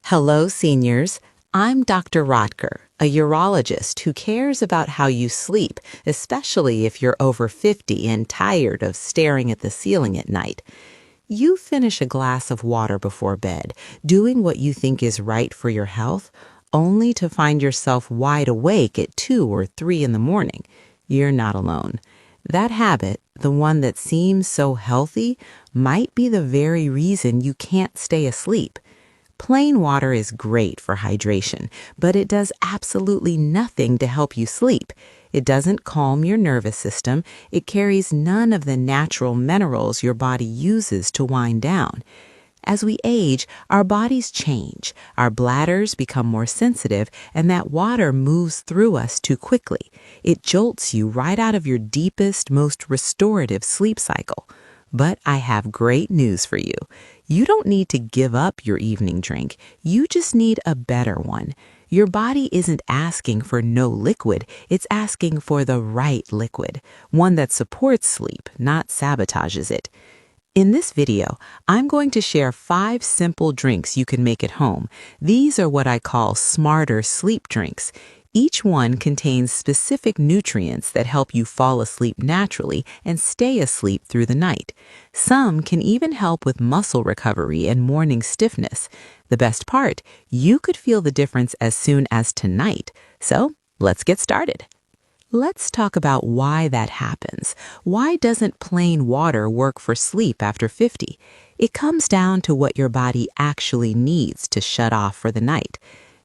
Hello, seniors. I'm Dr. Rotker, a urologist who cares about how you sleep, especially if you're over 50 and tired of staring at the ceiling at night. You finish a glass of water before bed, doing what you think is right for your health, only to find yourself wide awake at 2 or 3 in the morning. You're not alone. That habit, the one that seems so healthy, might be the very reason you can't stay asleep. Plain water is great for hydration, but it does absolutely nothing to help you sleep. It doesn't calm your nervous system. It carries none of the natural minerals your body uses to wind down. As we age, our bodies change, our bladders become more sensitive, and that water moves through us too quickly. It jolts you right out of your deepest, most restorative sleep cycle. But I have great news for you. You don't need to give up your evening drink. You just need a better one. Your body isn't asking for no liquid. It's asking for the right liquid, one that supports sleep, not sabotages it. In this video, I'm going to share 5 simple drinks you can make at home. These are what I call smarter sleep drinks. Each one contains specific nutrients that help you fall asleep naturally and stay asleep through the night. Some can even help with muscle recovery and morning stiffness. The best part, you could feel the difference as soon as tonight. So, let's get started. Let's talk about why that happens. Why doesn't plain water work for sleep after 50? It comes down to what your body actually needs to shut off for the night.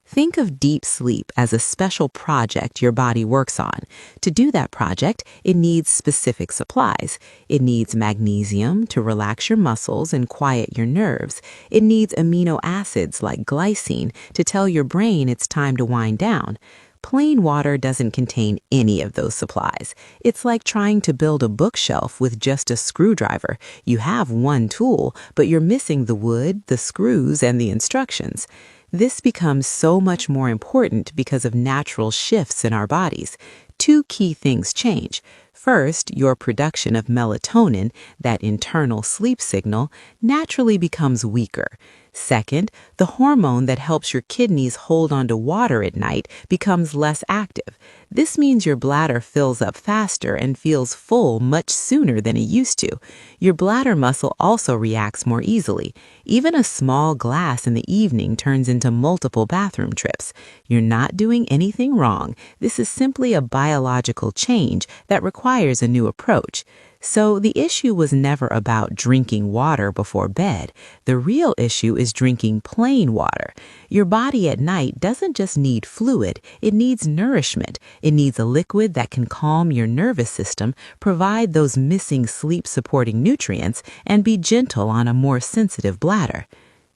Think of deep sleep as a special project your body works on. To do that project, it needs specific supplies. It needs magnesium to relax your muscles and quiet your nerves. It needs amino acids like glycine to tell your brain it's time to wind down. Plain water doesn't contain any of those supplies. It's like trying to build a bookshelf with just a screwdriver. You have one tool, but you're missing the wood, the screws, and the instructions. This becomes so much more important because of natural shifts in our bodies. 2 key things change. First, your production of melatonin, that internal sleep signal, naturally becomes weaker. Second, the hormone that helps your kidneys hold onto water at night becomes less active. This means your bladder fills up faster and feels full much sooner than it used to. Your bladder muscle also reacts more easily. Even a small glass in the evening turns into multiple bathroom trips. You're not doing anything wrong. This is simply a biological change that requires a new approach. So the issue was never about drinking water before bed. The real issue is drinking plain water. Your body at night doesn't just need fluid, it needs nourishment. It needs a liquid that can calm your nervous system, provide those missing sleep-supporting nutrients, and be gentle on a more sensitive bladder.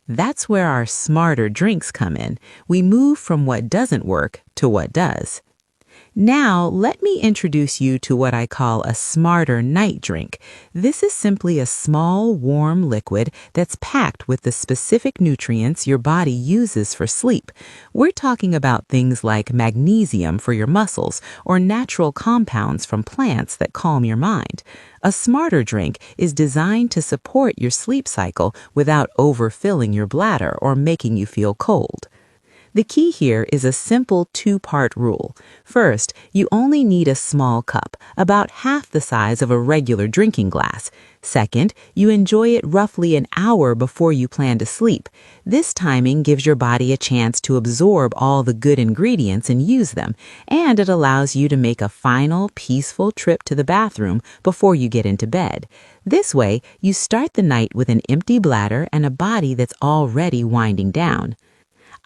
That's where our smarter drinks come in. We move from what doesn't work to what does. Now, let me introduce you to what I call a smarter night drink. This is simply a small, warm liquid that's packed with the specific nutrients your body uses for sleep. We're talking about things like magnesium for your muscles or natural compounds from plants that calm your mind. A smarter drink is designed to support your sleep cycle without overfilling your bladder or making you feel cold. The key here is a simple 2-part rule. First, you only need a small cup, about half the size of a regular drinking glass. Second, you enjoy it roughly an hour before you plan to sleep. This timing gives your body a chance to absorb all the good ingredients and use them, and it allows you to make a final, peaceful trip to the bathroom before you get into bed. This way, you start the night with an empty bladder and a body that's already winding down.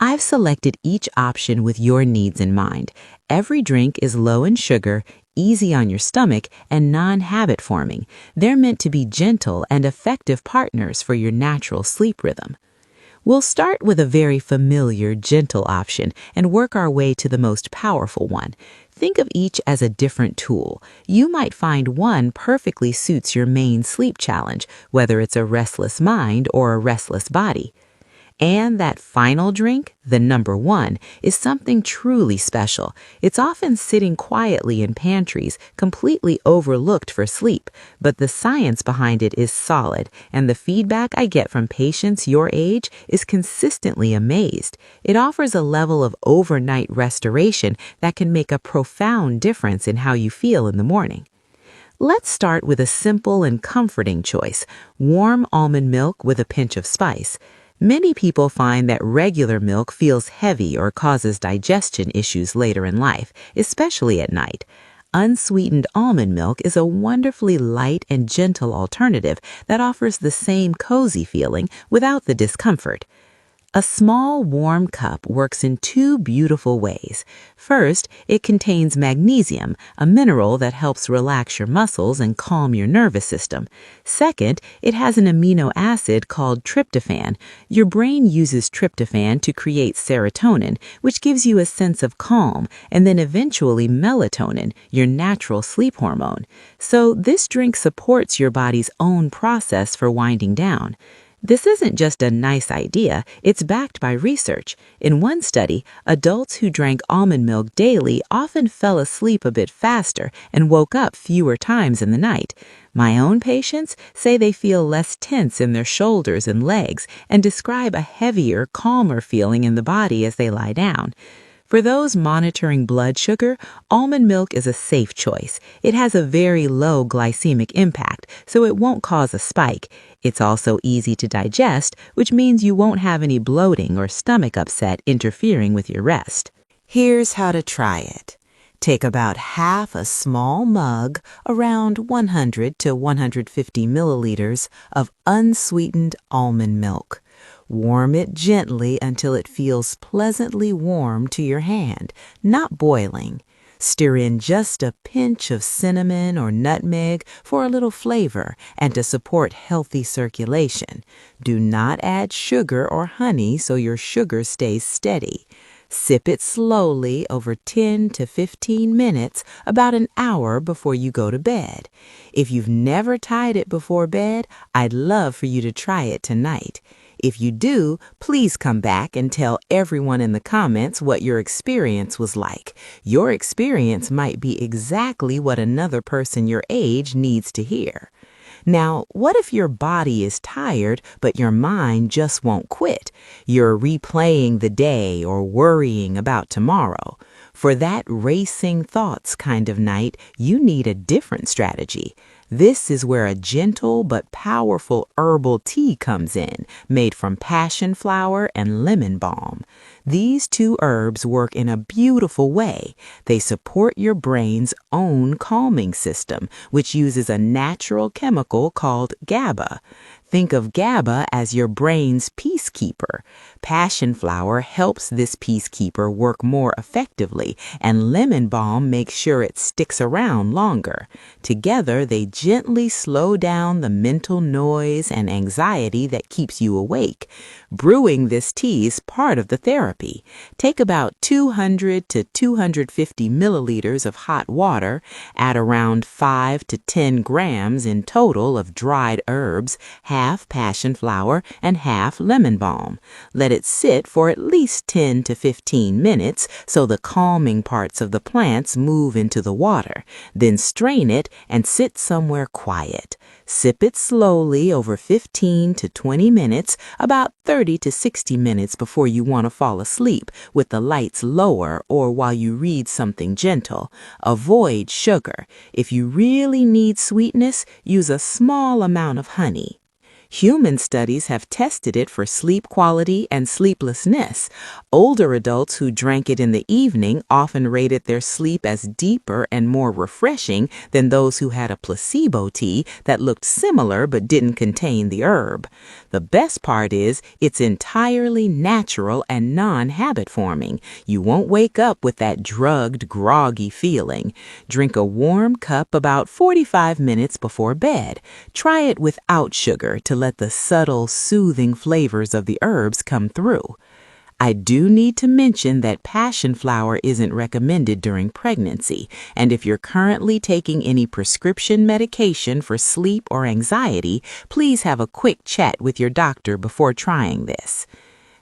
I've selected each option with your needs in mind. Every drink is low in sugar, easy on your stomach, and non-habit forming. They're meant to be gentle and effective partners for your natural sleep rhythm. We'll start with a very familiar, gentle option and work our way to the most powerful one. Think of each as a different tool. You might find one perfectly suits your main sleep challenge, whether it's a restless mind or a restless body. And that final drink, the number one, is something truly special. It's often sitting quietly in pantries, completely overlooked for sleep, but the science behind it is solid, and the feedback I get from patients your age is consistently amazed. It offers a level of overnight restoration that can make a profound difference in how you feel in the morning. Let's start with a simple and comforting choice: warm almond milk with a pinch of spice. Many people find that regular milk feels heavy or causes digestion issues later in life, especially at night. Unsweetened almond milk is a wonderfully light and gentle alternative that offers the same cozy feeling without the discomfort. A small warm cup works in two beautiful ways. First, it contains magnesium, a mineral that helps relax your muscles and calm your nervous system. Second, it has an amino acid called tryptophan. Your brain uses tryptophan to create serotonin, which gives you a sense of calm, and then eventually melatonin, your natural sleep hormone. So this drink supports your body's own process for winding down. This isn't just a nice idea, it's backed by research. In one study, adults who drank almond milk daily often fell asleep a bit faster and woke up fewer times in the night. My own patients say they feel less tense in their shoulders and legs and describe a heavier, calmer feeling in the body as they lie down. For those monitoring blood sugar, almond milk is a safe choice. It has a very low glycemic impact, so it won't cause a spike. It's also easy to digest, which means you won't have any bloating or stomach upset interfering with your rest. Here's how to try it. Take about half a small mug, around 100 to 150 milliliters, of unsweetened almond milk. Warm it gently until it feels pleasantly warm to your hand, not boiling. Stir in just a pinch of cinnamon or nutmeg for a little flavor and to support healthy circulation. Do not add sugar or honey so your sugar stays steady. Sip it slowly over 10 to 15 minutes, about an hour before you go to bed. If you've never tried it before bed, I'd love for you to try it tonight. If you do, please come back and tell everyone in the comments what your experience was like. Your experience might be exactly what another person your age needs to hear. Now, what if your body is tired, but your mind just won't quit? You're replaying the day or worrying about tomorrow. For that racing thoughts kind of night, you need a different strategy. This is where a gentle but powerful herbal tea comes in, made from passion flower and lemon balm. These two herbs work in a beautiful way. They support your brain's own calming system, which uses a natural chemical called GABA. Think of GABA as your brain's peacekeeper. Passion flower helps this peacekeeper work more effectively, and lemon balm makes sure it sticks around longer. Together, they gently slow down the mental noise and anxiety that keeps you awake. Brewing this tea is part of the therapy. Take about 200 to 250 milliliters of hot water, add around 5 to 10 grams in total of dried herbs, half passion flower and half lemon balm. Let it sit for at least 10 to 15 minutes so the calming parts of the plants move into the water. Then strain it and sit somewhere quiet. Sip it slowly over 15 to 20 minutes, about 30 to 60 minutes before you want to fall asleep, with the lights lower or while you read something gentle. Avoid sugar. If you really need sweetness, use a small amount of honey. Human studies have tested it for sleep quality and sleeplessness. Older adults who drank it in the evening often rated their sleep as deeper and more refreshing than those who had a placebo tea that looked similar but didn't contain the herb. The best part is it's entirely natural and non-habit forming. You won't wake up with that drugged, groggy feeling. Drink a warm cup about 45 minutes before bed. Try it without sugar to let the subtle, soothing flavors of the herbs come through. I do need to mention that passion flower isn't recommended during pregnancy, and if you're currently taking any prescription medication for sleep or anxiety, please have a quick chat with your doctor before trying this.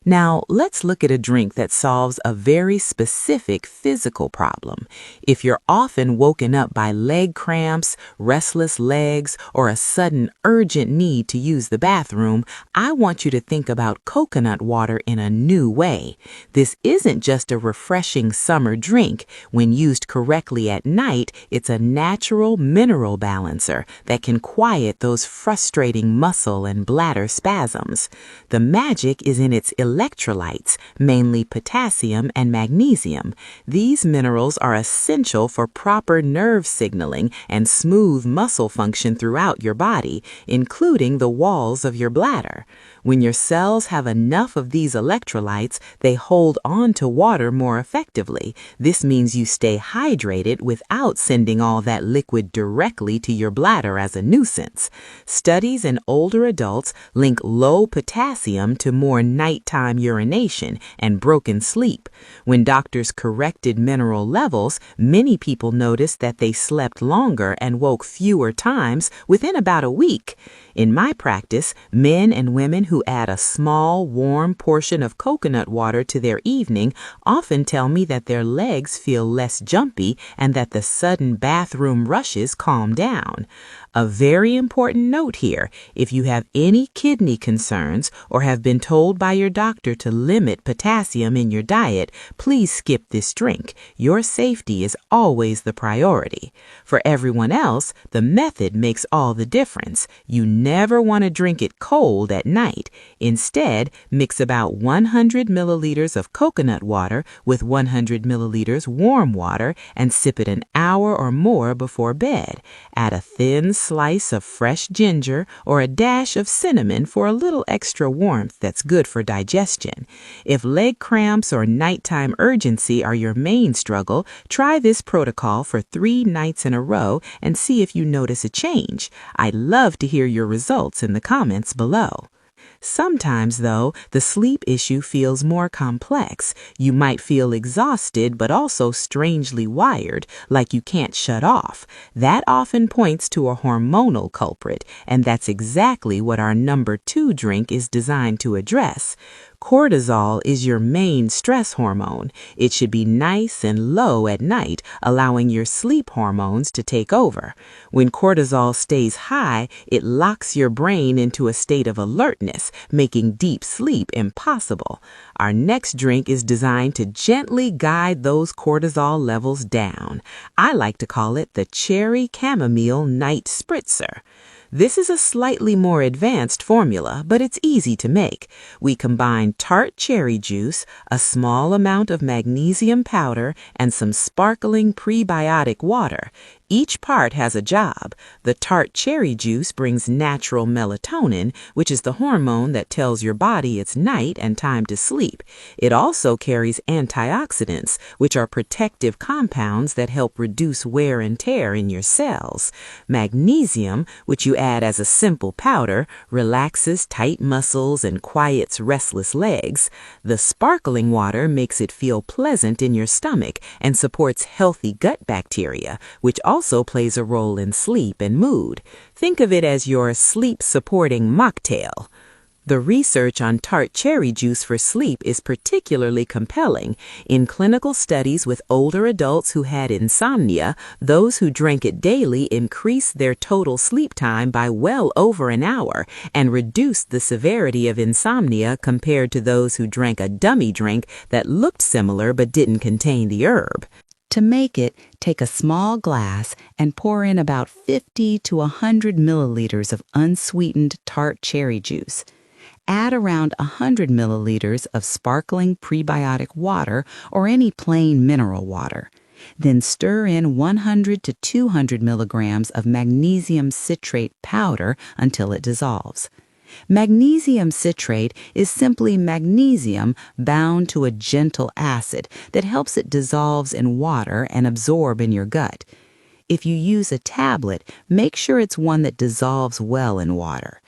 Now, let's look at a drink that solves a very specific physical problem. If you're often woken up by leg cramps, restless legs, or a sudden urgent need to use the bathroom, I want you to think about coconut water in a new way. This isn't just a refreshing summer drink. When used correctly at night, it's a natural mineral balancer that can quiet those frustrating muscle and bladder spasms. The magic is in its electrolytes, mainly potassium and magnesium. These minerals are essential for proper nerve signaling and smooth muscle function throughout your body, including the walls of your bladder. When your cells have enough of these electrolytes, they hold on to water more effectively. This means you stay hydrated without sending all that liquid directly to your bladder as a nuisance. Studies in older adults link low potassium to more nighttime urination and broken sleep. When doctors corrected mineral levels, many people noticed that they slept longer and woke fewer times within about a week. In my practice, men and women who add a small, warm portion of coconut water to their evening often tell me that their legs feel less jumpy and that the sudden bathroom rushes calm down. A very important note here: if you have any kidney concerns or have been told by your doctor to limit potassium in your diet, please skip this drink. Your safety is always the priority. For everyone else, the method makes all the difference. You never want to drink it cold at night. Instead, mix about 100 milliliters of coconut water with 100 milliliters warm water and sip it an hour or more before bed. Add a thin slice of fresh ginger or a dash of cinnamon for a little extra warmth that's good for digestion. If leg cramps or nighttime urgency are your main struggle, try this protocol for 3 nights in a row and see if you notice a change. I'd love to hear your results in the comments below. Sometimes, though, the sleep issue feels more complex. You might feel exhausted but also strangely wired, like you can't shut off. That often points to a hormonal culprit, and that's exactly what our number 2 drink is designed to address. Cortisol is your main stress hormone. It should be nice and low at night, allowing your sleep hormones to take over. When cortisol stays high, it locks your brain into a state of alertness, making deep sleep impossible. Our next drink is designed to gently guide those cortisol levels down. I like to call it the Cherry Chamomile Night Spritzer. This is a slightly more advanced formula, but it's easy to make. We combine tart cherry juice, a small amount of magnesium powder, and some sparkling prebiotic water. Each part has a job. The tart cherry juice brings natural melatonin, which is the hormone that tells your body it's night and time to sleep. It also carries antioxidants, which are protective compounds that help reduce wear and tear in your cells. Magnesium, which you add as a simple powder, relaxes tight muscles and quiets restless legs. The sparkling water makes it feel pleasant in your stomach and supports healthy gut bacteria, which also plays a role in sleep and mood. Think of it as your sleep-supporting mocktail. The research on tart cherry juice for sleep is particularly compelling. In clinical studies with older adults who had insomnia, those who drank it daily increased their total sleep time by well over an hour and reduced the severity of insomnia compared to those who drank a dummy drink that looked similar but didn't contain the herb. To make it, take a small glass and pour in about 50 to 100 milliliters of unsweetened tart cherry juice. Add around 100 milliliters of sparkling prebiotic water or any plain mineral water. Then stir in 100 to 200 milligrams of magnesium citrate powder until it dissolves. Magnesium citrate is simply magnesium bound to a gentle acid that helps it dissolve in water and absorb in your gut. If you use a tablet, make sure it's one that dissolves well in water.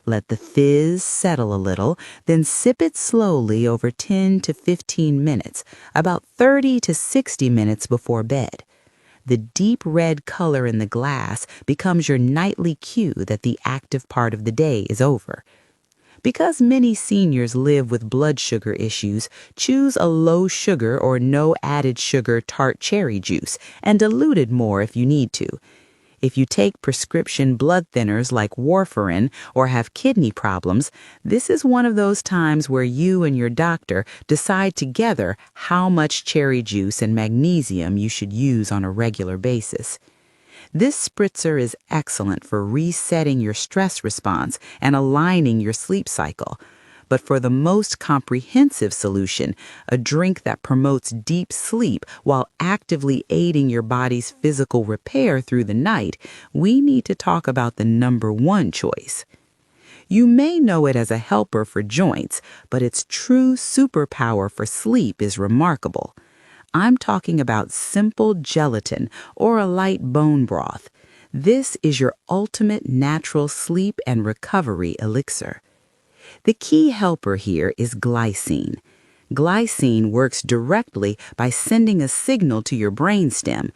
Let the fizz settle a little, then sip it slowly over 10 to 15 minutes, about 30 to 60 minutes before bed. The deep red color in the glass becomes your nightly cue that the active part of the day is over. Because many seniors live with blood sugar issues, choose a low sugar or no added sugar tart cherry juice and dilute it more if you need to. If you take prescription blood thinners like warfarin or have kidney problems, this is one of those times where you and your doctor decide together how much cherry juice and magnesium you should use on a regular basis. This spritzer is excellent for resetting your stress response and aligning your sleep cycle. But for the most comprehensive solution, a drink that promotes deep sleep while actively aiding your body's physical repair through the night, we need to talk about the number one choice. You may know it as a helper for joints, but its true superpower for sleep is remarkable. I'm talking about simple gelatin or a light bone broth. This is your ultimate natural sleep and recovery elixir. The key helper here is glycine. Glycine works directly by sending a signal to your brainstem.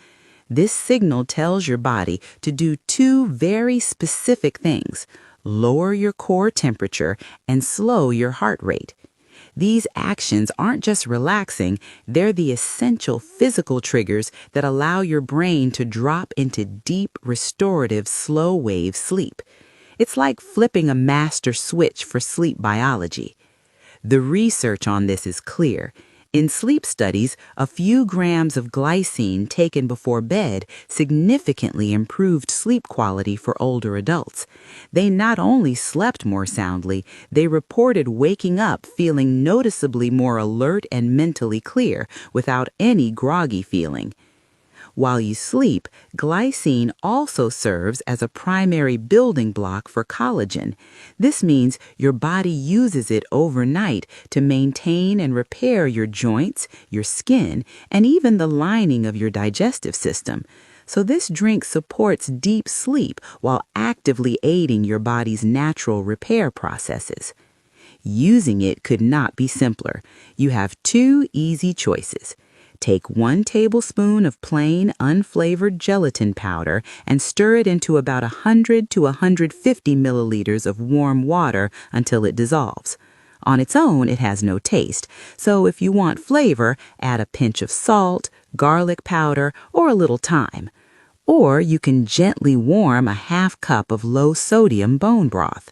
This signal tells your body to do two very specific things: lower your core temperature and slow your heart rate. These actions aren't just relaxing, they're the essential physical triggers that allow your brain to drop into deep, restorative, slow-wave sleep. It's like flipping a master switch for sleep biology. The research on this is clear. In sleep studies, a few grams of glycine taken before bed significantly improved sleep quality for older adults. They not only slept more soundly, they reported waking up feeling noticeably more alert and mentally clear without any groggy feeling. While you sleep, glycine also serves as a primary building block for collagen. This means your body uses it overnight to maintain and repair your joints, your skin, and even the lining of your digestive system. So this drink supports deep sleep while actively aiding your body's natural repair processes. Using it could not be simpler. You have two easy choices. Take 1 tablespoon of plain, unflavored gelatin powder and stir it into about 100 to 150 milliliters of warm water until it dissolves. On its own, it has no taste, so if you want flavor, add a pinch of salt, garlic powder, or a little thyme. Or you can gently warm a half cup of low-sodium bone broth.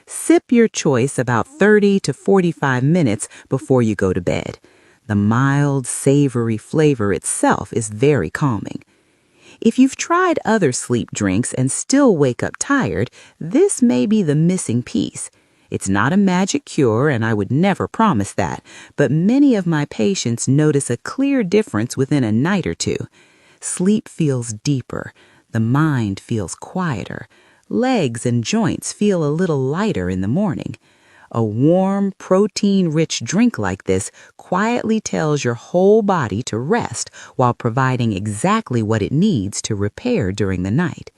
Sip your choice about 30 to 45 minutes before you go to bed. The mild, savory flavor itself is very calming. If you've tried other sleep drinks and still wake up tired, this may be the missing piece. It's not a magic cure, and I would never promise that, but many of my patients notice a clear difference within a night or two. Sleep feels deeper. The mind feels quieter. Legs and joints feel a little lighter in the morning. A warm, protein-rich drink like this quietly tells your whole body to rest while providing exactly what it needs to repair during the night.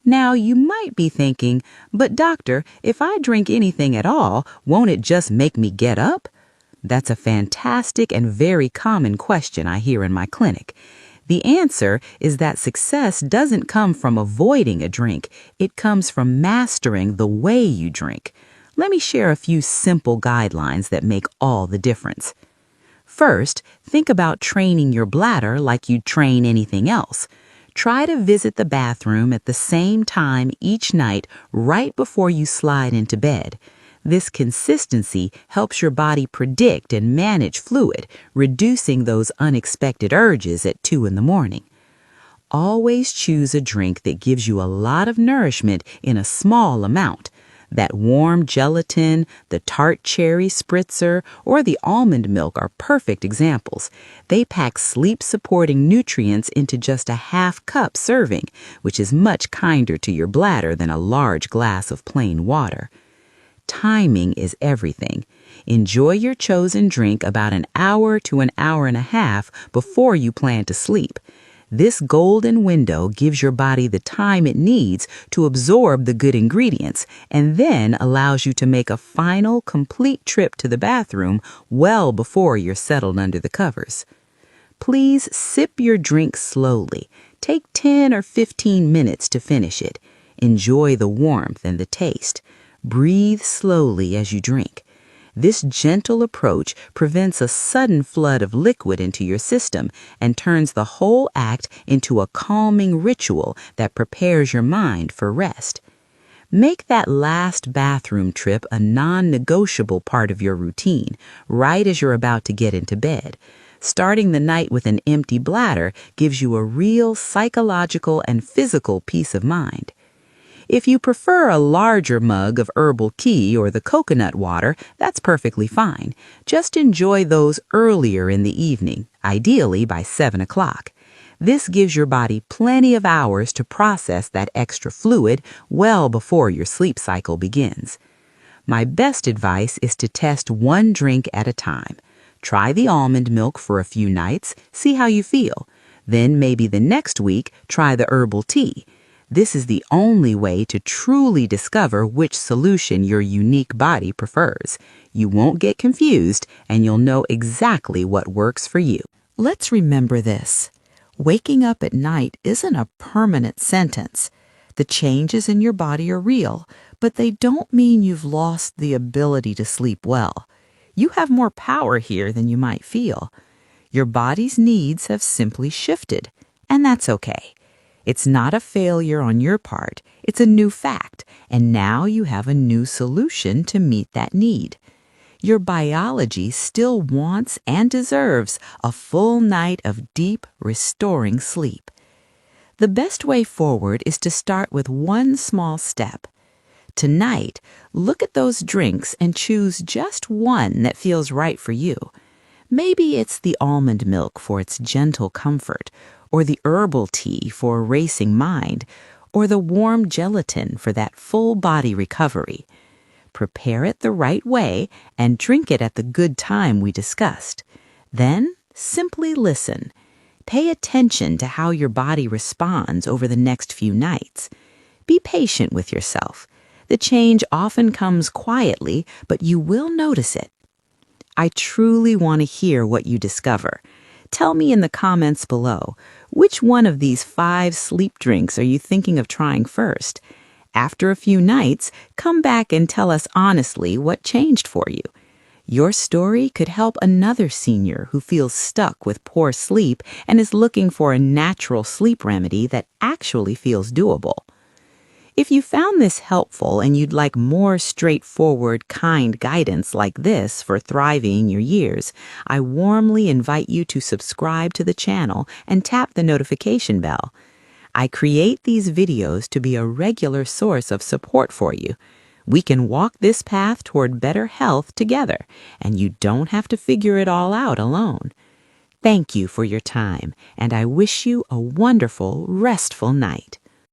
Now, you might be thinking, but doctor, if I drink anything at all, won't it just make me get up? That's a fantastic and very common question I hear in my clinic. The answer is that success doesn't come from avoiding a drink. It comes from mastering the way you drink. Let me share a few simple guidelines that make all the difference. First, think about training your bladder like you'd train anything else. Try to visit the bathroom at the same time each night right before you slide into bed. This consistency helps your body predict and manage fluid, reducing those unexpected urges at 2 in the morning. Always choose a drink that gives you a lot of nourishment in a small amount. That warm gelatin, the tart cherry spritzer, or the almond milk are perfect examples. They pack sleep-supporting nutrients into just a half-cup serving, which is much kinder to your bladder than a large glass of plain water. Timing is everything. Enjoy your chosen drink about an hour to an hour and a half before you plan to sleep. This golden window gives your body the time it needs to absorb the good ingredients and then allows you to make a final, complete trip to the bathroom well before you're settled under the covers. Please sip your drink slowly. Take 10 or 15 minutes to finish it. Enjoy the warmth and the taste. Breathe slowly as you drink. This gentle approach prevents a sudden flood of liquid into your system and turns the whole act into a calming ritual that prepares your mind for rest. Make that last bathroom trip a non-negotiable part of your routine, right as you're about to get into bed. Starting the night with an empty bladder gives you a real psychological and physical peace of mind. If you prefer a larger mug of herbal tea or the coconut water, that's perfectly fine. Just enjoy those earlier in the evening, ideally by 7 o'clock. This gives your body plenty of hours to process that extra fluid well before your sleep cycle begins. My best advice is to test one drink at a time. Try the almond milk for a few nights, see how you feel. Then maybe the next week, try the herbal tea. This is the only way to truly discover which solution your unique body prefers. You won't get confused, and you'll know exactly what works for you. Let's remember this. Waking up at night isn't a permanent sentence. The changes in your body are real, but they don't mean you've lost the ability to sleep well. You have more power here than you might feel. Your body's needs have simply shifted, and that's okay. It's not a failure on your part, it's a new fact, and now you have a new solution to meet that need. Your biology still wants and deserves a full night of deep, restoring sleep. The best way forward is to start with one small step. Tonight, look at those drinks and choose just one that feels right for you. Maybe it's the almond milk for its gentle comfort, or the herbal tea for a racing mind, or the warm gelatin for that full body recovery. Prepare it the right way and drink it at the good time we discussed. Then simply listen. Pay attention to how your body responds over the next few nights. Be patient with yourself. The change often comes quietly, but you will notice it. I truly want to hear what you discover. Tell me in the comments below, which one of these 5 sleep drinks are you thinking of trying first? After a few nights, come back and tell us honestly what changed for you. Your story could help another senior who feels stuck with poor sleep and is looking for a natural sleep remedy that actually feels doable. If you found this helpful and you'd like more straightforward, kind guidance like this for thriving in your years, I warmly invite you to subscribe to the channel and tap the notification bell. I create these videos to be a regular source of support for you. We can walk this path toward better health together, and you don't have to figure it all out alone. Thank you for your time, and I wish you a wonderful, restful night.